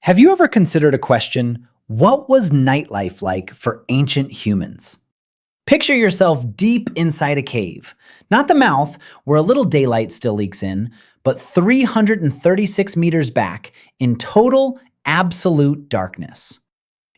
Have you ever considered a question, what was nightlife like for ancient humans? Picture yourself deep inside a cave. Not the mouth, where a little daylight still leaks in, but 336 meters back in total, absolute darkness.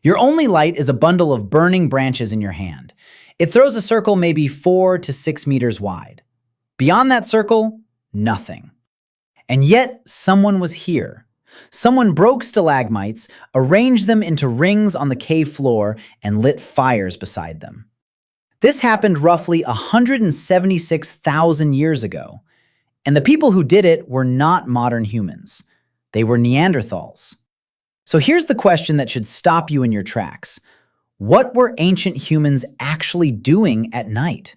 Your only light is a bundle of burning branches in your hand. It throws a circle maybe 4 to 6 meters wide. Beyond that circle, nothing. And yet, someone was here. Someone broke stalagmites, arranged them into rings on the cave floor, and lit fires beside them. This happened roughly 176,000 years ago. And the people who did it were not modern humans. They were Neanderthals. So here's the question that should stop you in your tracks. What were ancient humans actually doing at night?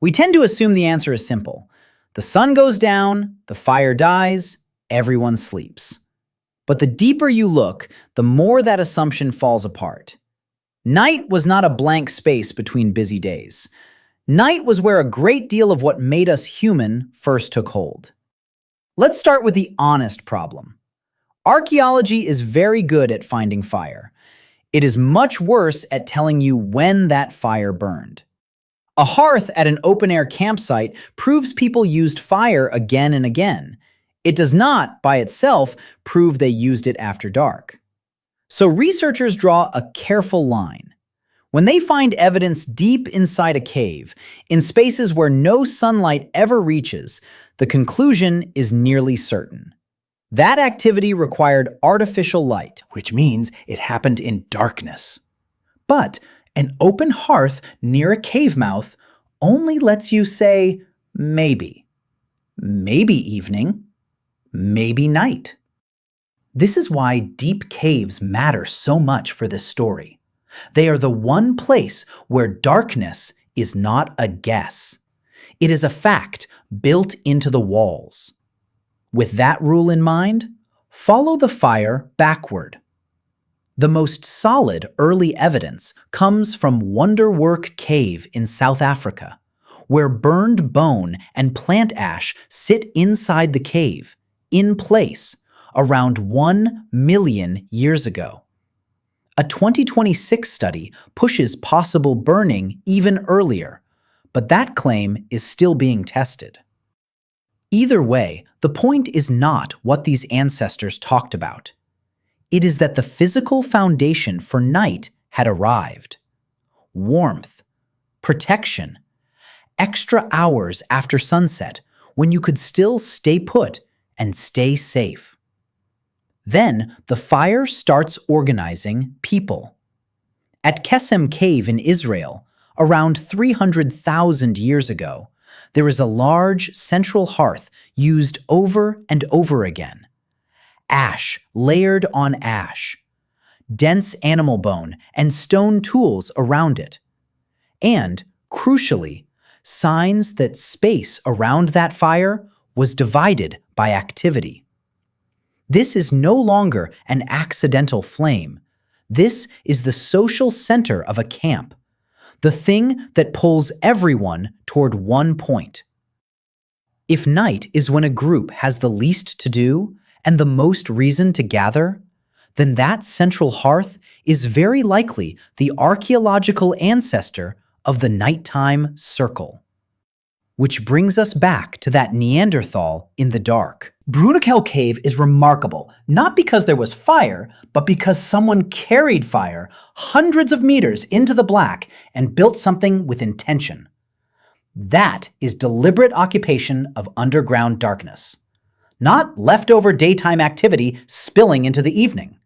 We tend to assume the answer is simple. The sun goes down, the fire dies, everyone sleeps. But the deeper you look, the more that assumption falls apart. Night was not a blank space between busy days. Night was where a great deal of what made us human first took hold. Let's start with the honest problem. Archaeology is very good at finding fire. It is much worse at telling you when that fire burned. A hearth at an open-air campsite proves people used fire again and again. It does not, by itself, prove they used it after dark. So researchers draw a careful line. When they find evidence deep inside a cave, in spaces where no sunlight ever reaches, the conclusion is nearly certain. That activity required artificial light, which means it happened in darkness. But an open hearth near a cave mouth only lets you say maybe. Maybe evening, maybe night. This is why deep caves matter so much for this story. They are the one place where darkness is not a guess. It is a fact built into the walls. With that rule in mind, follow the fire backward. The most solid early evidence comes from Wonderwerk Cave in South Africa, where burned bone and plant ash sit inside the cave, in place, around 1 million years ago. A 2026 study pushes possible burning even earlier, but that claim is still being tested. Either way, the point is not what these ancestors talked about. It is that the physical foundation for night had arrived. Warmth, protection, extra hours after sunset when you could still stay put and stay safe. Then the fire starts organizing people. At Qesem Cave in Israel, around 300,000 years ago, there is a large central hearth used over and over again. Ash layered on ash, dense animal bone and stone tools around it, and, crucially, signs that space around that fire was divided by activity. This is no longer an accidental flame. This is the social center of a camp, the thing that pulls everyone toward one point. If night is when a group has the least to do and the most reason to gather, then that central hearth is very likely the archaeological ancestor of the nighttime circle. Which brings us back to that Neanderthal in the dark. Bruniquel Cave is remarkable, not because there was fire, but because someone carried fire hundreds of meters into the black and built something with intention. That is deliberate occupation of underground darkness, not leftover daytime activity spilling into the evening.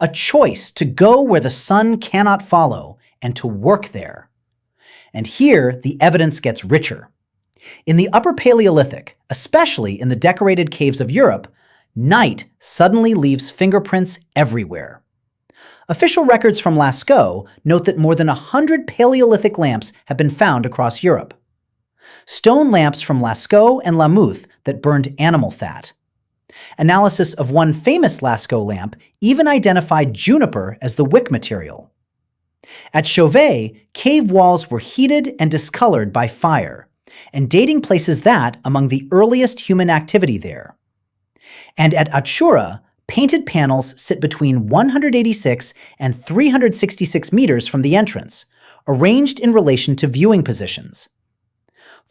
A choice to go where the sun cannot follow and to work there. And here the evidence gets richer. In the Upper Paleolithic, especially in the decorated caves of Europe, night suddenly leaves fingerprints everywhere. Official records from Lascaux note that more than 100 Paleolithic lamps have been found across Europe. Stone lamps from Lascaux and Lamouth that burned animal fat. Analysis of one famous Lascaux lamp even identified juniper as the wick material. At Chauvet, cave walls were heated and discolored by fire, and dating places that among the earliest human activity there. And at Achura, Painted panels sit between 186 and 366 meters from the entrance, arranged in relation to viewing positions.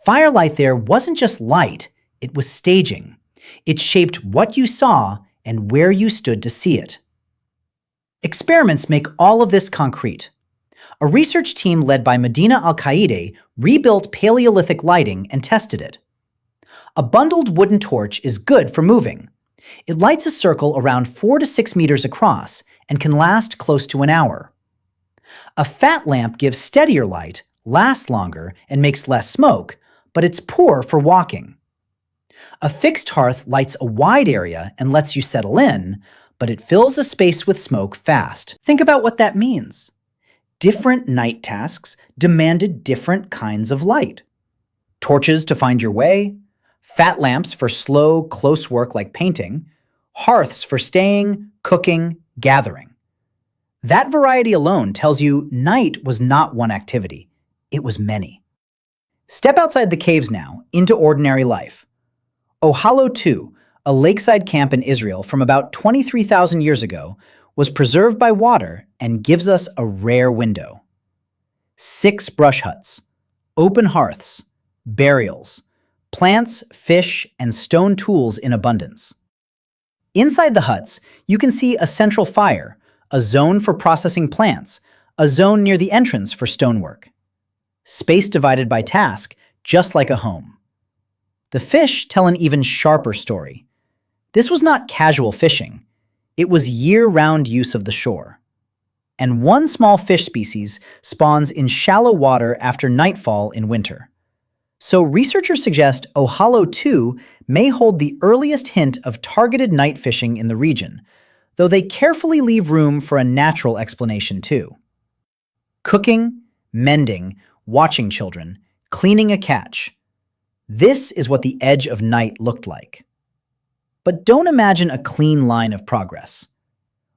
Firelight there wasn't just light, it was staging. It shaped what you saw and where you stood to see it. Experiments make all of this concrete. A research team led by Medina Al-Qaeda rebuilt Paleolithic lighting and tested it. A bundled wooden torch is good for moving. It lights a circle around 4 to 6 meters across and can last close to an hour. A fat lamp gives steadier light, lasts longer, and makes less smoke, but it's poor for walking. A fixed hearth lights a wide area and lets you settle in, but it fills a space with smoke fast. Think about what that means. Different night tasks demanded different kinds of light. Torches to find your way, fat lamps for slow, close work like painting, hearths for staying, cooking, gathering. That variety alone tells you night was not one activity, it was many. Step outside the caves now, into ordinary life. Ohalo II, a lakeside camp in Israel from about 23,000 years ago, was preserved by water and gives us a rare window. 6 brush huts, open hearths, burials, plants, fish, and stone tools in abundance. Inside the huts, you can see a central fire, a zone for processing plants, a zone near the entrance for stonework. Space divided by task, just like a home. The fish tell an even sharper story. This was not casual fishing. It was year-round use of the shore. And one small fish species spawns in shallow water after nightfall in winter. So researchers suggest Ohalo II may hold the earliest hint of targeted night fishing in the region, though they carefully leave room for a natural explanation too. Cooking, mending, watching children, cleaning a catch. This is what the edge of night looked like. But don't imagine a clean line of progress.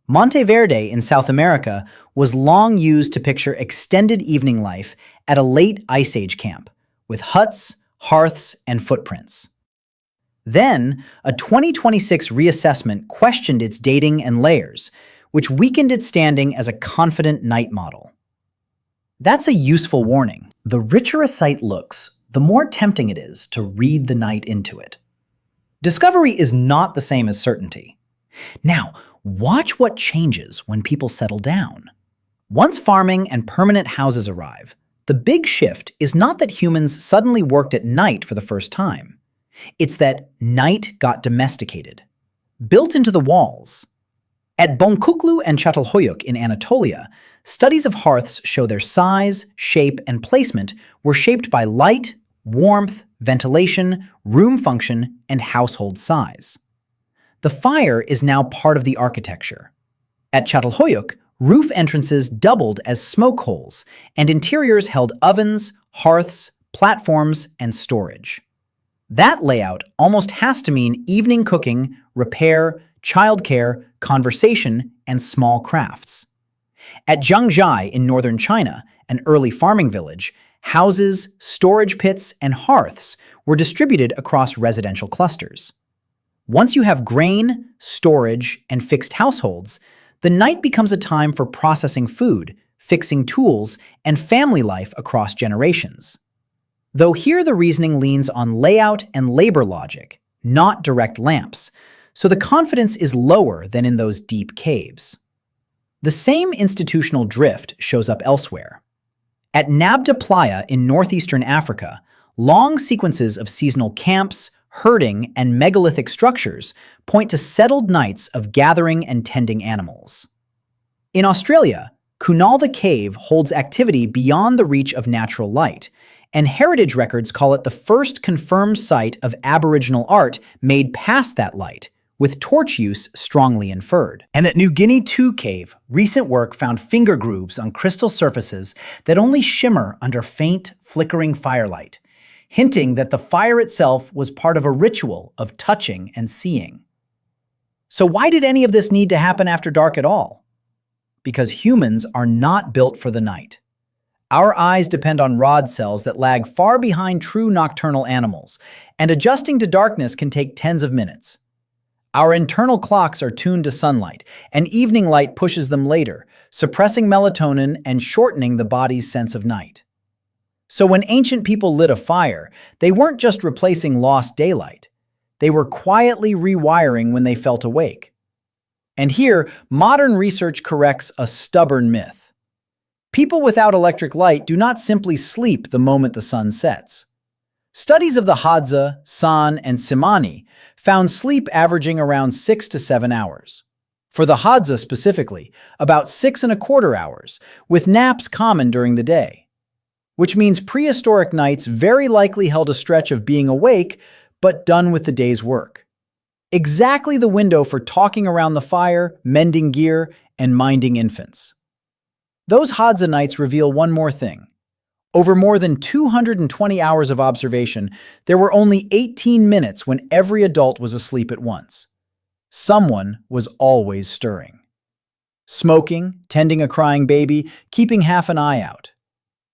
Monteverde in South America was long used to picture extended evening life at a late Ice Age camp, with huts, hearths, and footprints. Then, a 2026 reassessment questioned its dating and layers, which weakened its standing as a confident night model. That's a useful warning. The richer a site looks, the more tempting it is to read the night into it. Discovery is not the same as certainty. Now, watch what changes when people settle down. Once farming and permanent houses arrive, the big shift is not that humans suddenly worked at night for the first time. It's that night got domesticated, built into the walls. At Bruniquel and Chauvet in Anatolia, studies of hearths show their size, shape, and placement were shaped by light, warmth, ventilation, room function, and household size. The fire is now part of the architecture. At Chauvet, roof entrances doubled as smoke holes, and interiors held ovens, hearths, platforms, and storage. That layout almost has to mean evening cooking, repair, childcare, conversation, and small crafts. At Zhangzhai in northern China, an early farming village, houses, storage pits, and hearths were distributed across residential clusters. Once you have grain, storage, and fixed households, the night becomes a time for processing food, fixing tools, and family life across generations. Though here the reasoning leans on layout and labor logic, not direct lamps, so the confidence is lower than in those deep caves. The same institutional drift shows up elsewhere. At Nabda Playa in northeastern Africa, long sequences of seasonal camps, herding, and megalithic structures point to settled nights of gathering and tending animals. In Australia, Kunal Cave holds activity beyond the reach of natural light, and heritage records call it the first confirmed site of Aboriginal art made past that light, with torch use strongly inferred. And at New Guinea II Cave, recent work found finger grooves on crystal surfaces that only shimmer under faint, flickering firelight, hinting that the fire itself was part of a ritual of touching and seeing. So why did any of this need to happen after dark at all? Because humans are not built for the night. Our eyes depend on rod cells that lag far behind true nocturnal animals, and adjusting to darkness can take tens of minutes. Our internal clocks are tuned to sunlight, and evening light pushes them later, suppressing melatonin and shortening the body's sense of night. So when ancient people lit a fire, they weren't just replacing lost daylight. They were quietly rewiring when they felt awake. And here, modern research corrects a stubborn myth. People without electric light do not simply sleep the moment the sun sets. Studies of the Hadza, San, and Tsimane found sleep averaging around 6 to 7 hours. For the Hadza specifically, about 6.25 hours, with naps common during the day. Which means prehistoric nights very likely held a stretch of being awake, but done with the day's work. Exactly the window for talking around the fire, mending gear, and minding infants. Those Hadza nights reveal one more thing. Over more than 220 hours of observation, there were only 18 minutes when every adult was asleep at once. Someone was always stirring. Smoking, tending a crying baby, keeping half an eye out.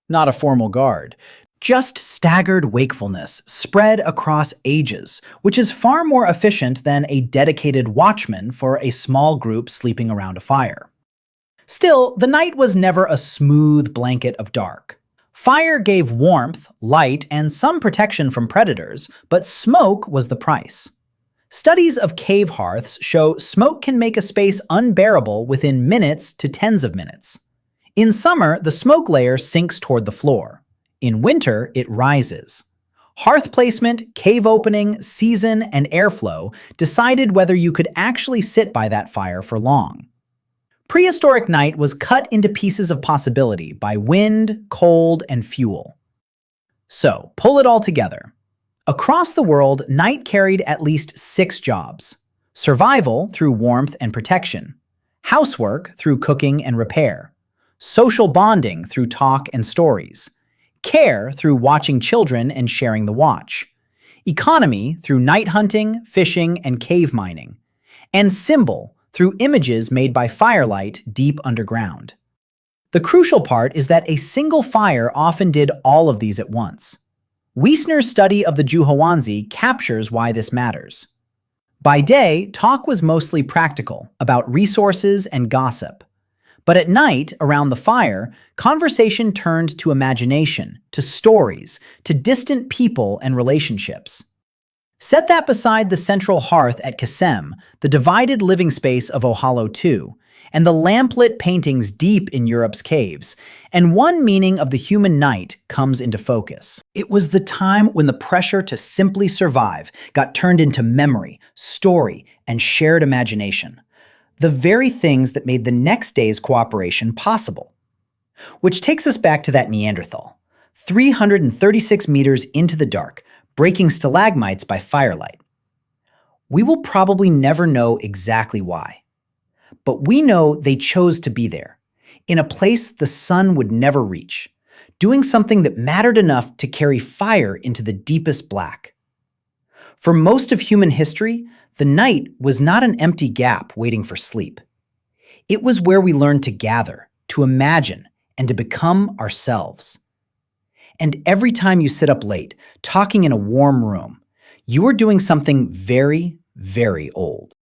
Not a formal guard. Just staggered wakefulness spread across ages, which is far more efficient than a dedicated watchman for a small group sleeping around a fire. Still, the night was never a smooth blanket of dark. Fire gave warmth, light, and some protection from predators, but smoke was the price. Studies of cave hearths show smoke can make a space unbearable within minutes to tens of minutes. In summer, the smoke layer sinks toward the floor. In winter, it rises. Hearth placement, cave opening, season, and airflow decided whether you could actually sit by that fire for long. Prehistoric night was cut into pieces of possibility by wind, cold, and fuel. So, pull it all together. Across the world, night carried at least 6 jobs. Survival through warmth and protection. Housework through cooking and repair. Social bonding through talk and stories. Care through watching children and sharing the watch. Economy through night hunting, fishing, and cave mining. And symbol through images made by firelight deep underground. The crucial part is that a single fire often did all of these at once. Wiesner's study of the Juhawonzi captures why this matters. By day, talk was mostly practical, about resources and gossip. But at night, around the fire, conversation turned to imagination, to stories, to distant people and relationships. Set that beside the central hearth at Qesem, the divided living space of Ohalo II, and the lamplit paintings deep in Europe's caves, and one meaning of the human night comes into focus. It was the time when the pressure to simply survive got turned into memory, story, and shared imagination. The very things that made the next day's cooperation possible. Which takes us back to that Neanderthal, 336 meters into the dark, breaking stalagmites by firelight. We will probably never know exactly why. But we know they chose to be there, in a place the sun would never reach, doing something that mattered enough to carry fire into the deepest black. For most of human history, the night was not an empty gap waiting for sleep. It was where we learned to gather, to imagine, and to become ourselves. And every time you sit up late, talking in a warm room, you are doing something very, very old.